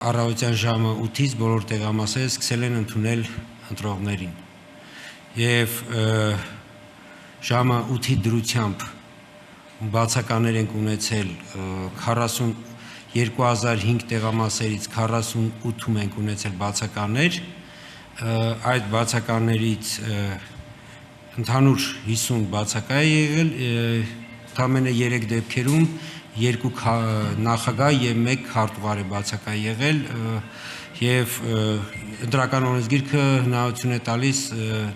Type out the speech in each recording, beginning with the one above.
Առավոտյան ժամը 8-ից բոլոր տեղամասերը սկսել են ընդունել ընտրողներին եւ ժամը 8-ի դրությամբ բացականներ ենք ունեցել 42005 տեղամասերից 48-ում ենք ունեցել բացականներ, այդ բացականներից ընդհանուր 50 բացակա է եղել, ընդամենը 3 դեպքերում 2 նախագահ եւ 1 քարտուղար է բացակա եղել եւ ընտրական օրենսգիրքը հնարավորություն է տալիս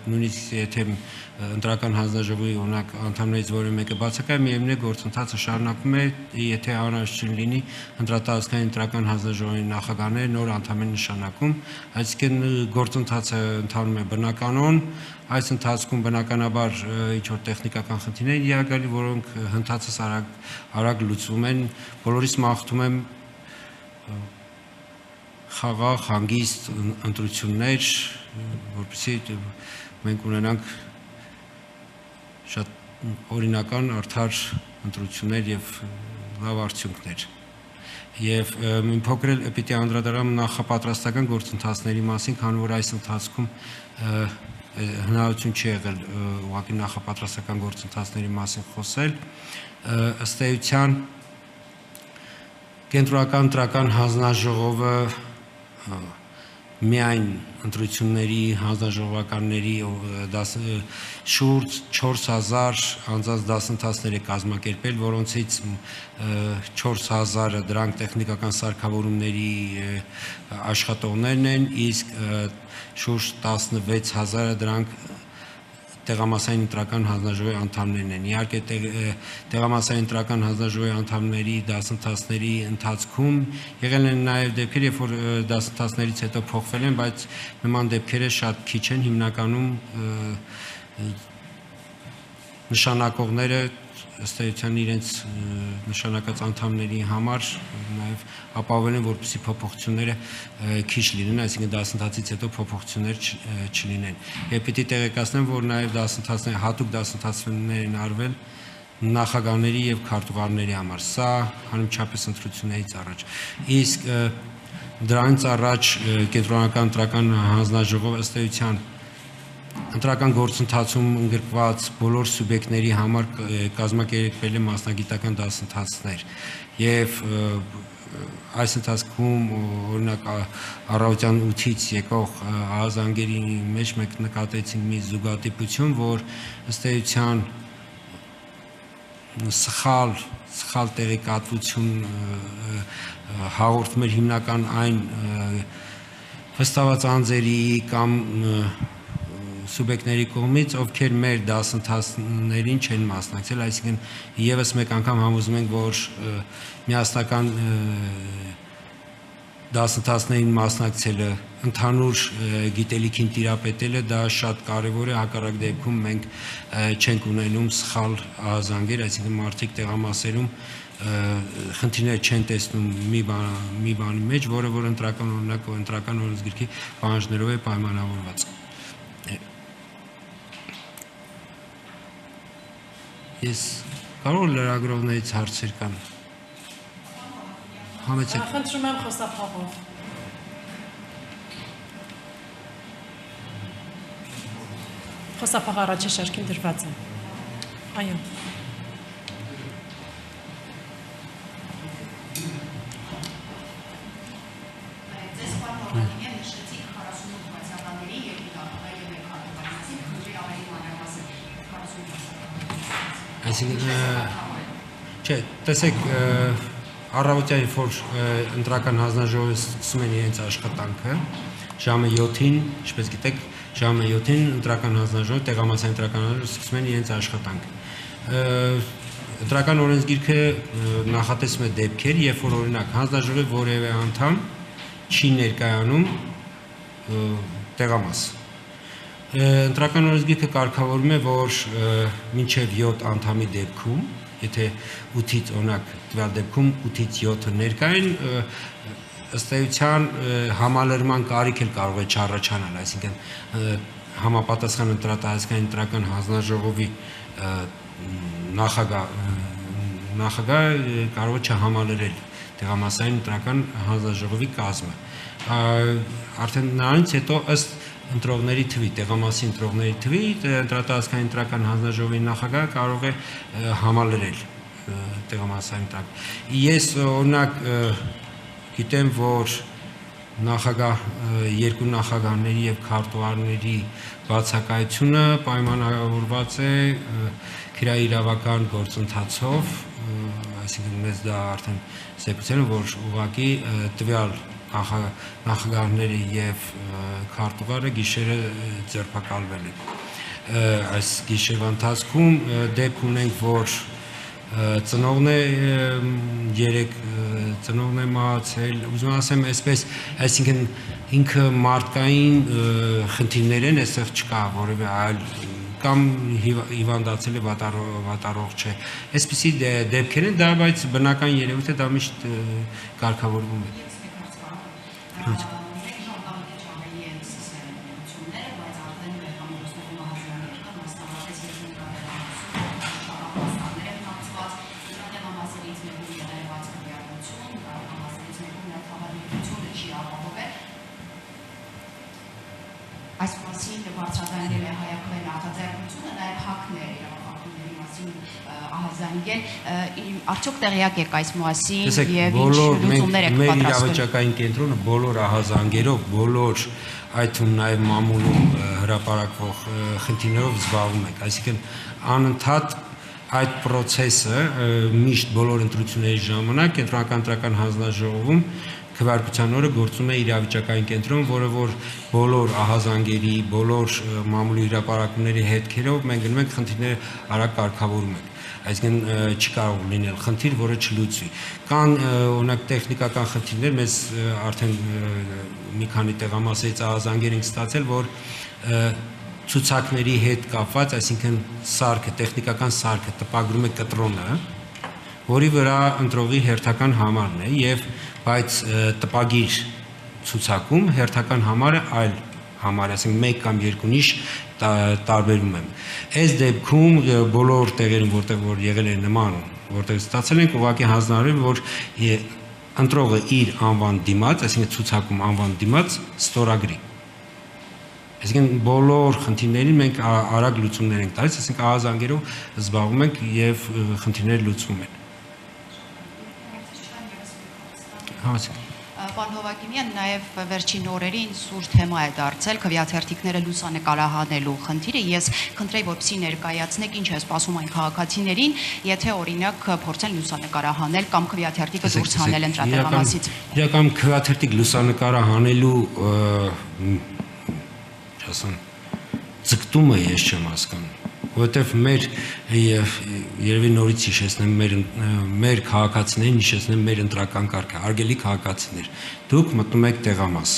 նույնիսկ եթե ընտրական հանձնաժողովի օրինակ անդամներից որևէ մեկը բացակա է, միևնույն է գործընթացը շարունակվում է, եթե անհրաժեշտ լինի ընտրատարածքային ընտրական հանձնաժողովի նախագահները նոր անդամ են նշանակում, այսինքն գործընթացը ընթանում է բնականon, այս ընթացքում բնականաբար ինչ որ տեխնիկական խնդիրներ են յուրագալի, որոնք հնդածս արագ լուծվում են, բոլորիս մաղթում եմ խաղաղ, հանգիստ ընտրություններ, որպեսզի մենք ունենանք շատ օրինական, արդար ընտրություններ եւ լավ արդյունքներ։ Եւ մի փոքր էլ պիտի անդրադառնամ նախապատրաստական գործընթացների մասին, քանի որ այս ընթացքում հնարավորություն չի եղել ուղղակի նախապատրաստական գործընթացների մասին խոսել, ըստ էության կենտրոնական ընտրական հանձնաժողովը միայն ընտրությունների հանձնաժողովականների շուրջ 4000 անձանց դասընթացներ է կազմակերպել, որոնցից 4000-ը դրանք տեխնիկական սարքավորումների աշխատողներն են, իսկ շուրջ 16000-ը դրանք տեղամասային ընտրական հանձնաժողովի անդամներն են։ Իհարկե տեղամասային ընտրական հանձնաժողովի անդամների դասընթացների ընթացքում եղել են նաև դեպքեր, երբ որ դասընթացներից հետո փոխվել են, բայց նման դեպքերը շատ քիչ են, հիմնականում նշանակողները ըստ էության իրենց նշանակած անդամների համար նաև ապահովել են, որպեսզի փոփոխությունները քիչ լինեն, այսինքն դասընթացից հետո փոփոխություններ չլինեն։ Եվ պիտի տեղեկացնեմ, որ նաև դասընթացներ, հատուկ դասընթացներ են արվել նախագահների եւ քարտուղարների համար։ Սա անմիջապես ընտրություններից առաջ։ Իսկ դրանից առաջ կենտրոնական ընտրական հանձնաժողովը ըստ էության ընտրական գործընթացում ընդգրկված բոլոր սուբյեկտների համար կազմակերպել է մասնագիտական դասընթացներ եւ այս ընթացքում օրինակ առավոտյան 8-ից եկող ահազանգերի մեջ մենք նկատեցինք մի զուգադիպություն, որ ըստ էության սխալ տեղեկատվություն հաղորդում էր հիմնական այն վստահված անձերի կամ սուբյեկտների կողմից, ովքեր մեր դասընթացներին չեն մասնակցել, այսինքն եւս մեկ անգամ համոզում ենք, որ միասնական դասընթացներին մասնակցելը, ընդհանուր գիտելիքին տիրապետելը դա շատ կարեւոր է, հակառակ դեպքում մենք չենք ունենում սխալ ահազանգեր, այսինքն մարդիկ տեղամասերում խնդիրներ չեն տեսնում մի բանի մեջ, որը որ ընտրական օրինակ ու ընտրական օրենսգիրքի պահանջներով է պայմանավորված։ Ես կարող լրագրողներից հարցեր կան։ Համեցեք։ Խնդրում եմ խոսափողով։ Խոսափող առաջի շարքին դրված է։ Այո։ Չէ, տեսեք, առավոտյան որ ընտրական հանձնաժողովը սկսում են իրենց աշխատանքը, ժամը 7-ին, ինչպես գիտեք, ժամը 7-ին ընտրական հանձնաժողովը, տեղամասային ընտրական հանձնաժողովը սկսում են իրենց աշխատանքը։ Ընտրական օրենսգիրքը նախատեսում է դեպքեր, երբ որ օրինակ հանձնաժողովի որևէ անդամ չի ներկայանում տեղամաս։ Ընտրական օրենսգիրքը կարգավորում է, որ մինչև 7 անդամի դեպքում, եթե 8-ից օրինակ տվյալ դեպքում 8-ից 7-ը ներկա են, ըստ էության համալրման կարիք էլ կարող է չառաջանալ, այսինքն համապատասխան ընտրատարածքային ընտրական հանձնաժողովի նախագահ կարող է չհամալրել տեղամասային ընտրական հանձնաժողովի կազմը։ Արդեն նրանից հետո ըստ ընտրողների թվի, տեղամասի ընտրողների թվի, ընտրատարածքային ընտրական հանձնաժողովի նախագահը կարող է համալրել տեղամասային ընտրական։ Ես օրինակ գիտեմ, որ երկու նախագահների եւ քարտուղարների բացակայությունը պայմանավորված է քրեաիրավական գործընթացով, այսինքն մեզ դա արդեն զեկուցել է, որ ուղղակի տվյալ նախագահները եւ քարտուղարը գիշերը ձերբակալվել են։ Այս գիշերվա ընթացքում դեպք ունենք, որ ծնողն է ծնողն է մահացել, ուզում ասեմ այսպես, այսինքն ինքը մարդկային խնդիրներ են, այստեղ չկա որևէ այլ կամ հիվանդացել է վատառող չէ։ Այսպիսի դեպքեր են, դա բայց բնական երևույթ է, դա միշտ կարգավորվում է։ Այս մասին բարձրացնել է հայակողի նախաձեռնությունը, նաև հակներ իրավապահների մասին ահազանգել, արդյոք տեղյակ եք այս մասին եւ ինչ լուծումներ եք պատրաստում։ Մեր իրավաճակային կենտրոնը բոլոր ահազանգերով, բոլոր այդ թվում նաև մամուլում հրապարակվող խնդիրներով զբաղվում ենք, այսինքն անընդհատ այդ process-ը միշտ բոլոր ընտրությունների ժամանակ կենտրոնական ընտրական հանձնաժողովում քվեարկության օրը գործում է իրավիճակային կենտրոն, որը որ բոլոր ահազանգերի, բոլոր մամուլի հրապարակումների հետքերով մենք գնում ենք խնդիրները արագ կարգավորում ենք։ Այսինքն չի կարող լինել խնդիր, որը չլուծվի։ Կան օրինակ տեխնիկական խնդիրներ, մեզ արդեն մի քանի տեղամասից ահազանգեր ենք ստացել, որ ցուցակների հետ կապված, այսինքն սարքը, տեխնիկական սարքը տպագրում է կտրոնը, որի վրա ընտրողի հերթական համարն է եւ բայց տպագիր ցուցակում հերթական համարը այլ համար, այսինքն 1 կամ 2 նիշ տարբերում եմ։ Այս դեպքում բոլոր տեղերում, որտեղ որ եղել է նման, որտեղ ստացել ենք ուղղակի հանձնարարել, որ ընտրողը իր անվան դիմաց, այսինքն ցուցակում անվան դիմաց ստորագրի։ Այսինքն բոլոր խնդիրներին մենք արագ լուծումներ ենք տալիս, այսինքն ահազանգերով զբաղվում ենք եւ խնդիրները լուծվում են։ Պարոն Հովակիմյան, նաև վերջին օրերին սուր թեմա է դարձել քվեաթերթիկները լուսանկարահանելու խնդիրը։ Ես խնդրեի, որպեսզի ներկայացնեք ինչ է սպասում այն քաղաքացիներին, եթե օրինակ փորձեն լուսանկարահանել կամ քվեաթերթիկը դուրս հանել ընտրատեղամասից։ Իրական քվեաթերթիկ լուսանկարահանելու ձգտումը ես չեմ հասկանում, որովհետև մեր երևի նորից հիշեցնեմ մեր քաղաքացիներին, հիշեցնեմ մեր ընտրական կարգը, հարգելի քաղաքացիներ, դուք մտնում եք տեղամաս,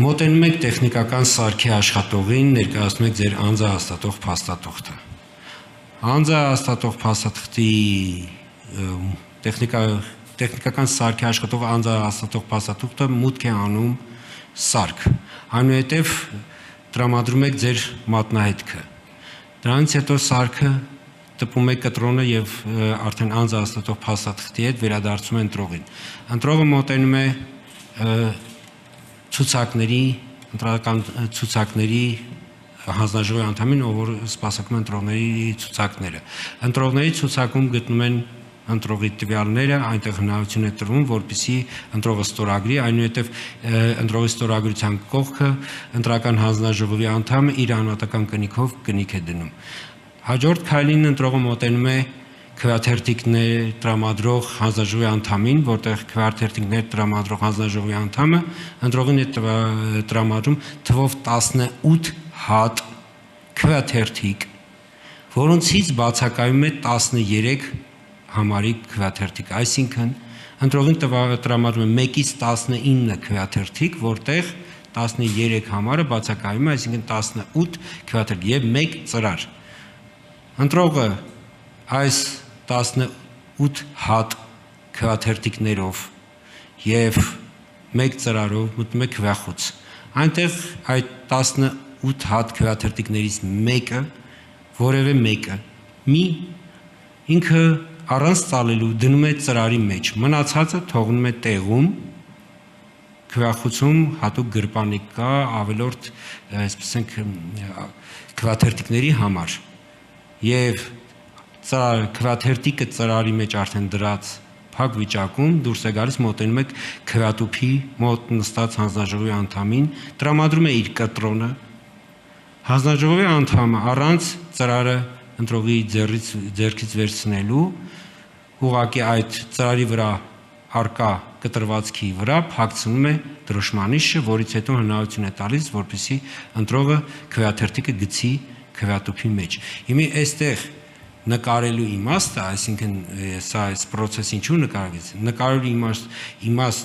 մոտենում եք տեխնիկական սարքի աշխատողին, ներկայացնում եք ձեր անձը հաստատող փաստաթուղթը։ Անձը հաստատող փաստաթղթի տեխնիկական սարքի աշխատող անձը հաստատող փաստաթուղթը մուտք է անում սարք, այնուհետև տրամադրում եք ձեր մատնահետքը։ Դրանից հետո սարքը տպում է կտրոնը եւ արդեն անձը հաստատող փաստաթղթի հետ վերադարձում է ընտրողին։ Ընտրողը մոտենում է ընտրական ցուցակների հանձնաժողովի անդամին, ով որ սպասարկում ընտրողների ցուցակները։ Ընտրողների ցուցակում գտնում են ընտրողի տվյալները, այնտեղ հնարավորություն է տրվում, որպեսզի ընտրողը ստորագրի, այնուհետև ընտրողի ստորագրության կողքը ընտրական հանձնաժողովի անդամը իր անհատական կնիքով կնիք է դնում։ Հաջորդ քայլին ընտրողը մոտենում է քվեաթերթիկներ տրամադրող հանձնաժողովի անդամին, որտեղ քվեաթերթիկներ տրամադրող հանձնաժողովի անդամը ընտրողին է տրամադրում թվով 18 հատ քվեաթերթիկ, որոնցից բացակայում է 13 համարի քվեաթերթիկ, այսինքն ընտրողին տրամադրում է 1-ից 19 քվեաթերթիկ, որտեղ 13 համարը բացակայում է, այսինքն 18 քվեաթերթիկ եւ 1 ծրար։ Ընտրողը այս 18 հատ քվեաթերթիկներով եւ 1 ծրարով մտնում է քվեախոց։ Այնտեղ այդ 18 հատ քվեաթերթիկներից մեկը, որևէ մեկը, ինքը առանց ծալելու դնում է ծրարի մեջ, մնացածը թողնում է տեղում, քվեախոցում հատուկ գրպանիկ կա ավելորդ, այսպես ենք, քվեաթերթիկների համար, եւ քվեաթերթիկը ծրարի մեջ արդեն դրած փակ վիճակում դուրս է գալիս, մոտենում եք քվեատուփի մոտ նստած հանձնաժողովի անդամին, տրամադրում է իր կտրոնը, հանձնաժողովի անդամը առանց ծրարը ընտրողի ձեռքից վերցնելու, ուղղակի այդ ծրարի վրա արկա կտրվածքի վրա փակցնում է դրոշմանիշը, որից հետո հնարավորություն է տալիս, որպեսզի ընտրողը քվեաթերթիկը գցի քվեատուփի մեջ։ Հիմա այստեղ նկարելու իմաստը, այսինքն սա այս process-ը ինչու նկարվեց, նկարելու իմաստ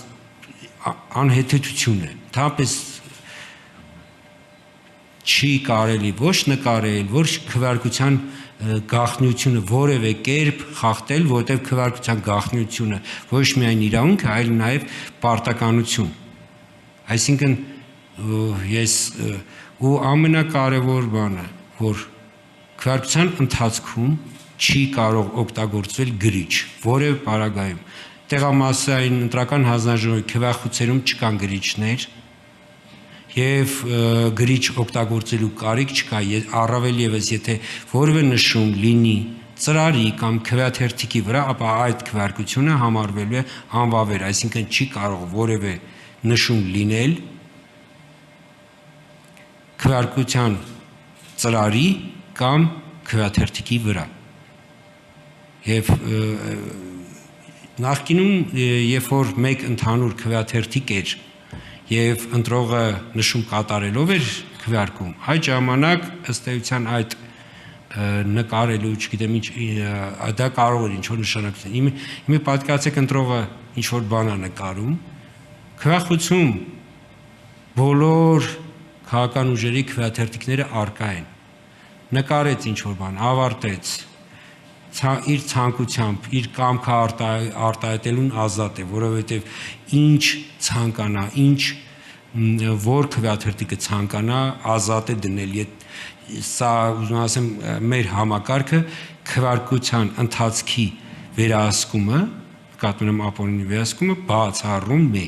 անհեթեթություն է, թափես չի կարելի ոչ նկարել, ոչ քվեարկության գաղտնիությունը որևէ կերպ խախտել, որտեղ քվեարկության գաղտնիությունը ոչ միայն իրավունք է, այլ նաև պարտականություն։ Այսինքն ես ու ամենակարևոր բանը, որ քվեարկության ընթացքում չի կարող օգտագործվել գրիչ, որևէ պարագայում։ Տեղամասային ընտրական հանձնաժողովի քվեախոցերում չկան գրիչներ, եւ գրիչ օգտագործելու կարիք չկա, առավել եւս եթե որևէ նշում լինի ծրարի կամ քվեաթերթիկի վրա, ապա այդ քվեարկությունը համարվելու է անվավեր, այսինքն չի կարող որևէ նշում լինել քվեարկության ծրարի կամ քվեաթերթիկի վրա։ Եվ նախկինում, երբ որ մեկ ընդհանուր քվեաթերթիկ էր եւ ընտրողը նշում կատարելով էր քվեարկում, այդ ժամանակ ըստ էության այդ նկարելու, չգիտեմ ինչ, դա կարող էր ինչ-որ նշանակություն։ Հիմա պատկերացեք ընտրողը ինչ-որ բան է նկարում, քվեախոցում բոլոր քաղաքական ուժերի քվեաթերթիկները արկա են, նկարեց ինչ-որ բան, ավարտեց, իր ցանկությամբ, իր կամքը արտահայտելուն ազատ է, որովհետև ինչ ցանկանա, որ քվեաթերթիկը ցանկանա, ազատ է դնել։ Սա ուզում ասեմ մեր համակարգը քվեարկության ընթացքի վերահսկումը, նկատի ունեմ ապօրինի վերահսկումը բացառում է։